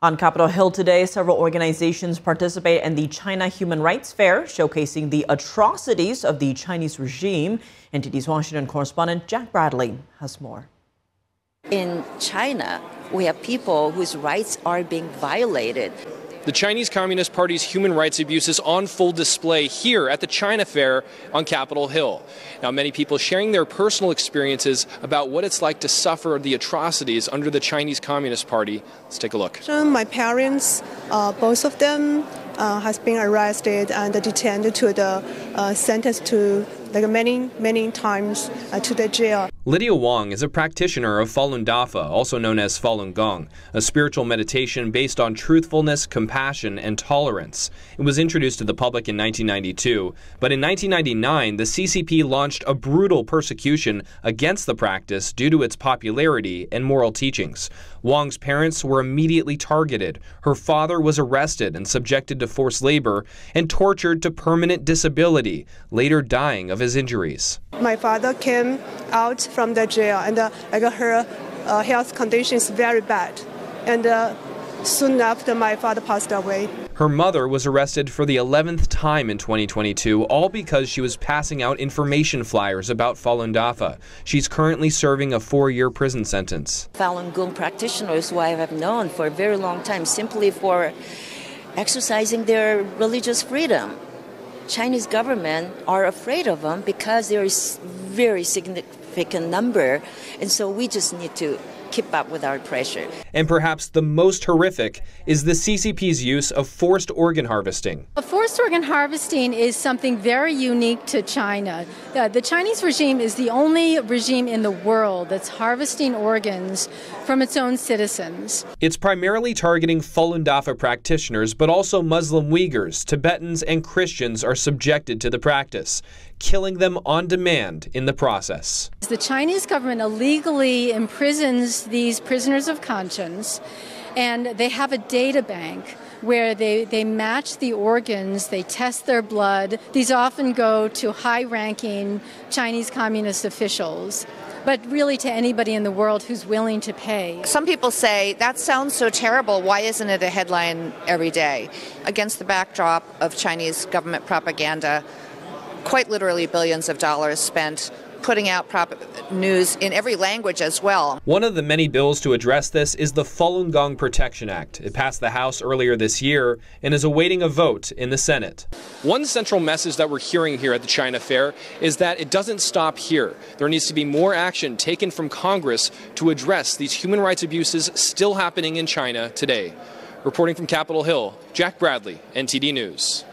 On Capitol Hill today, several organizations participate in the China Human Rights Fair, showcasing the atrocities of the Chinese regime. NTD's Washington correspondent Jack Bradley has more. In China, we have people whose rights are being violated. The Chinese Communist Party's human rights abuses on full display here at the China Fair on Capitol Hill. Now, many people sharing their personal experiences about what it's like to suffer the atrocities under the Chinese Communist Party. Let's take a look. My parents, both of them, has been arrested and detained to the sentenced to many times to the jail. Lydia Wang is a practitioner of Falun Dafa, also known as Falun Gong, a spiritual meditation based on truthfulness, compassion, and tolerance. It was introduced to the public in 1992, but in 1999, the CCP launched a brutal persecution against the practice due to its popularity and moral teachings. Wang's parents were immediately targeted. Her father was arrested and subjected to forced labor and tortured to permanent disability, later dying of his injuries. My father came out from the jail and her health condition is very bad. And soon after, my father passed away. Her mother was arrested for the 11th time in 2022, all because she was passing out information flyers about Falun Dafa. She's currently serving a 4-year prison sentence. Falun Gong practitioners who I have known for a very long time simply for exercising their religious freedom. Chinese government are afraid of them because there is very significant number, and so we just need to keep up with our pressure. And perhaps the most horrific is the CCP's use of forced organ harvesting. Forced organ harvesting is something very unique to China. The Chinese regime is the only regime in the world that's harvesting organs from its own citizens. It's primarily targeting Falun Dafa practitioners, but also Muslim Uyghurs, Tibetans, and Christians are subjected to the practice, killing them on demand in the process. The Chinese government illegally imprisons these prisoners of conscience, and they have a data bank where they match the organs, they test their blood. These often go to high-ranking Chinese communist officials, but really to anybody in the world who's willing to pay. Some people say, that sounds so terrible, why isn't it a headline every day? Against the backdrop of Chinese government propaganda, quite literally billions of dollars spent putting out news in every language as well. One of the many bills to address this is the Falun Gong Protection Act. It passed the House earlier this year and is awaiting a vote in the Senate. One central message that we're hearing here at the China Fair is that it doesn't stop here. There needs to be more action taken from Congress to address these human rights abuses still happening in China today. Reporting from Capitol Hill, Jack Bradley, NTD News.